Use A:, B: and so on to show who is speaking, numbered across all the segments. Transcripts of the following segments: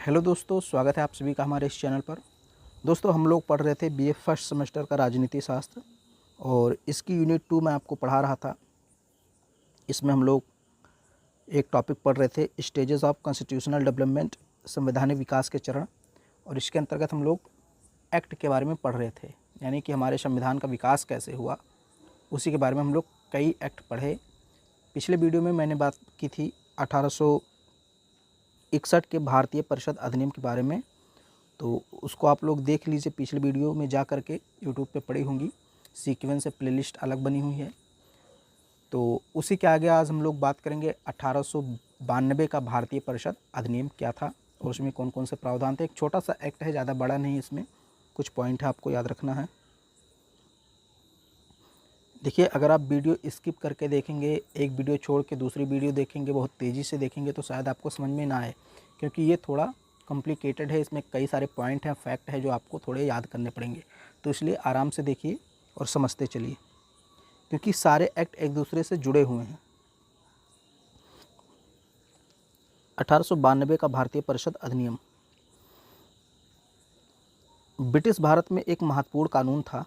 A: Hello दोस्तों, स्वागत है आप सभी का हमारे इस चैनल पर। दोस्तों, हम लोग पढ़ रहे थे बीए फर्स्ट सेमेस्टर का राजनीति शास्त्र और इसकी यूनिट 2 मैं आपको पढ़ा रहा था। इसमें हम लोग एक टॉपिक पढ़ रहे थे, स्टेजेस ऑफ कॉन्स्टिट्यूशनल डेवलपमेंट, संवैधानिक विकास के चरण। और इसके अंतर्गत हम लोग एक्ट के बारे में पढ़ रहे थे, यानी कि हमारे संविधान का विकास कैसे हुआ, उसी के बारे में हम लोग कई एक्ट पढ़े। पिछले वीडियो में मैंने बात की थी 1861 के भारतीय परिषद अधिनियम के बारे में, तो उसको आप लोग देख लीजिए। पिछले वीडियो में जा कर के यूट्यूब पे पड़ी होंगी, सीक्वेंस से प्लेलिस्ट अलग बनी हुई है। तो उसी के आगे आज हम लोग बात करेंगे 1892 का भारतीय परिषद अधिनियम क्या था और उसमें कौन कौन से प्रावधान थे। एक छोटा सा एक्ट है, ज़्यादा बड़ा नहीं, इसमें कुछ पॉइंट है आपको याद रखना है। देखिए, अगर आप वीडियो स्किप करके देखेंगे, एक वीडियो छोड़ के दूसरी वीडियो देखेंगे, बहुत तेज़ी से देखेंगे तो शायद आपको समझ में ना आए, क्योंकि ये थोड़ा कॉम्प्लिकेटेड है। इसमें कई सारे पॉइंट हैं, फैक्ट है जो आपको थोड़े याद करने पड़ेंगे। तो इसलिए आराम से देखिए और समझते चलिए, क्योंकि सारे एक्ट एक दूसरे से जुड़े हुए हैं। 1892 का भारतीय परिषद अधिनियम ब्रिटिश भारत में एक महत्वपूर्ण कानून था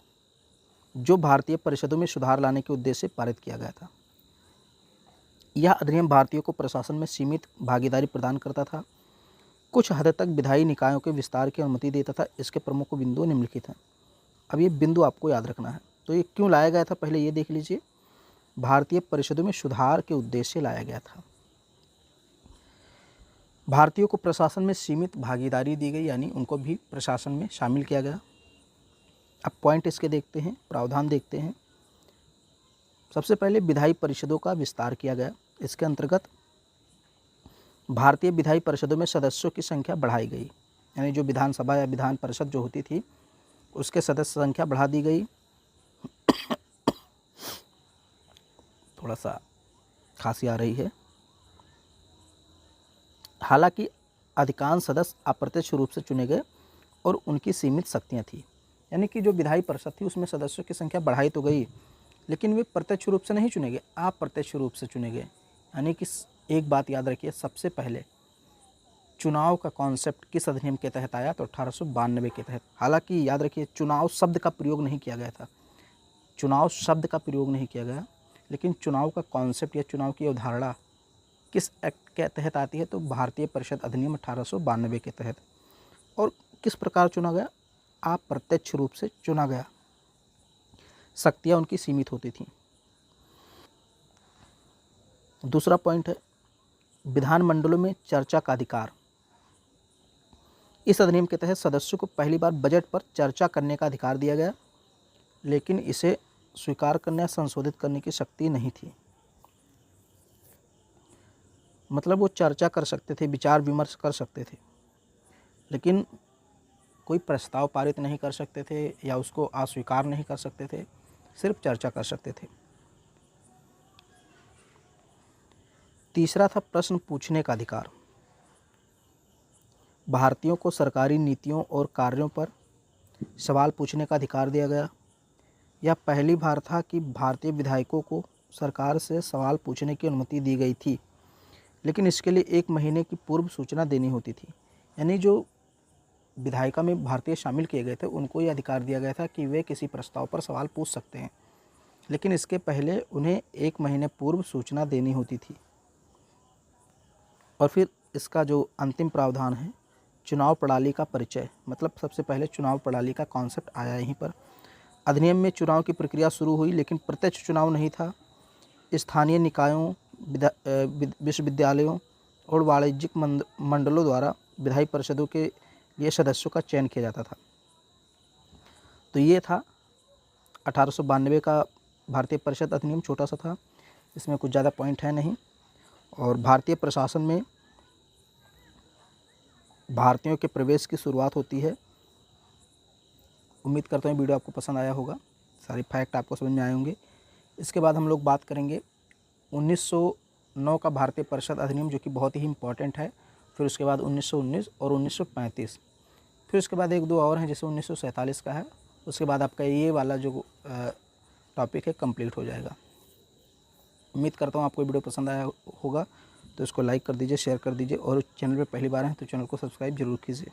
A: जो भारतीय परिषदों में सुधार लाने के उद्देश्य से पारित किया गया था। यह अधिनियम भारतीयों को प्रशासन में सीमित भागीदारी प्रदान करता था, कुछ हद तक विधायी निकायों के विस्तार की अनुमति देता था। इसके प्रमुख बिंदु निम्नलिखित हैं। अब ये बिंदु आपको याद रखना है। तो ये क्यों लाया गया था, पहले ये देख लीजिए। भारतीय परिषदों में सुधार के उद्देश्य से लाया गया था। भारतीयों को प्रशासन में सीमित भागीदारी दी गई, यानी उनको भी प्रशासन में शामिल किया गया। अब पॉइंट इसके देखते हैं, प्रावधान देखते हैं। सबसे पहले विधायी परिषदों का विस्तार किया गया। इसके अंतर्गत भारतीय विधायी परिषदों में सदस्यों की संख्या बढ़ाई गई, यानी जो विधानसभा या विधान परिषद जो होती थी उसके सदस्य संख्या बढ़ा दी गई। थोड़ा सा खांसी आ रही है। हालांकि अधिकांश सदस्य अप्रत्यक्ष रूप से चुने गए और उनकी सीमित शक्तियां थी, यानी कि जो विधायी परिषद थी उसमें सदस्यों की संख्या बढ़ाई तो गई, लेकिन वे प्रत्यक्ष रूप से नहीं चुने गए, अप्रत्यक्ष रूप से चुने गए। यानी कि एक बात याद रखिए, सबसे पहले चुनाव का कॉन्सेप्ट किस अधिनियम के तहत आया, तो 1892 के तहत। हालांकि याद रखिए, चुनाव शब्द का प्रयोग नहीं किया गया था, चुनाव शब्द का प्रयोग नहीं किया गया, लेकिन चुनाव का कॉन्सेप्ट या चुनाव की अवधारणा किस एक्ट के तहत आती है, तो भारतीय परिषद अधिनियम 1892 के तहत। और किस प्रकार चुना गया, अप्रत्यक्ष रूप से चुना गया, शक्तियाँ उनकी सीमित होती थीं। दूसरा पॉइंट है विधानमंडलों में चर्चा का अधिकार। इस अधिनियम के तहत सदस्यों को पहली बार बजट पर चर्चा करने का अधिकार दिया गया, लेकिन इसे स्वीकार करने या संशोधित करने की शक्ति नहीं थी। मतलब वो चर्चा कर सकते थे, विचार विमर्श कर सकते थे, लेकिन कोई प्रस्ताव पारित नहीं कर सकते थे या उसको अस्वीकार नहीं कर सकते थे, सिर्फ चर्चा कर सकते थे। तीसरा था प्रश्न पूछने का अधिकार। भारतीयों को सरकारी नीतियों और कार्यों पर सवाल पूछने का अधिकार दिया गया। यह पहली बार था कि भारतीय विधायकों को सरकार से सवाल पूछने की अनुमति दी गई थी, लेकिन इसके लिए 1 महीने की पूर्व सूचना देनी होती थी। यानी जो विधायिका में भारतीय शामिल किए गए थे उनको ये अधिकार दिया गया था कि वे किसी प्रस्ताव पर सवाल पूछ सकते हैं, लेकिन इसके पहले उन्हें 1 महीने पूर्व सूचना देनी होती थी। और फिर इसका जो अंतिम प्रावधान है, चुनाव प्रणाली का परिचय। मतलब सबसे पहले चुनाव प्रणाली का कॉन्सेप्ट आया यहीं पर। अधिनियम में चुनाव की प्रक्रिया शुरू हुई, लेकिन प्रत्यक्ष चुनाव नहीं था। स्थानीय निकायों, विश्वविद्यालयों और वाणिज्यिक मंडलों द्वारा विधायी परिषदों के लिए सदस्यों का चयन किया जाता था। तो ये था 1892 का भारतीय परिषद अधिनियम। छोटा सा था, इसमें कुछ ज़्यादा पॉइंट है नहीं। और भारतीय प्रशासन में भारतीयों के प्रवेश की शुरुआत होती है। उम्मीद करता हूँ वीडियो आपको पसंद आया होगा, सारे फैक्ट आपको समझ में आए होंगे। इसके बाद हम लोग बात करेंगे 1909 का भारतीय परिषद अधिनियम, जो कि बहुत ही इम्पॉर्टेंट है। फिर उसके बाद 1919 और 1935। फिर उसके बाद 1-2 और हैं, जैसे 1947 का है। उसके बाद आपका ये वाला जो टॉपिक है कंप्लीट हो जाएगा। उम्मीद करता हूँ आपको वीडियो पसंद आया होगा। तो इसको लाइक कर दीजिए, शेयर कर दीजिए और चैनल पे पहली बार हैं तो चैनल को सब्सक्राइब जरूर कीजिए।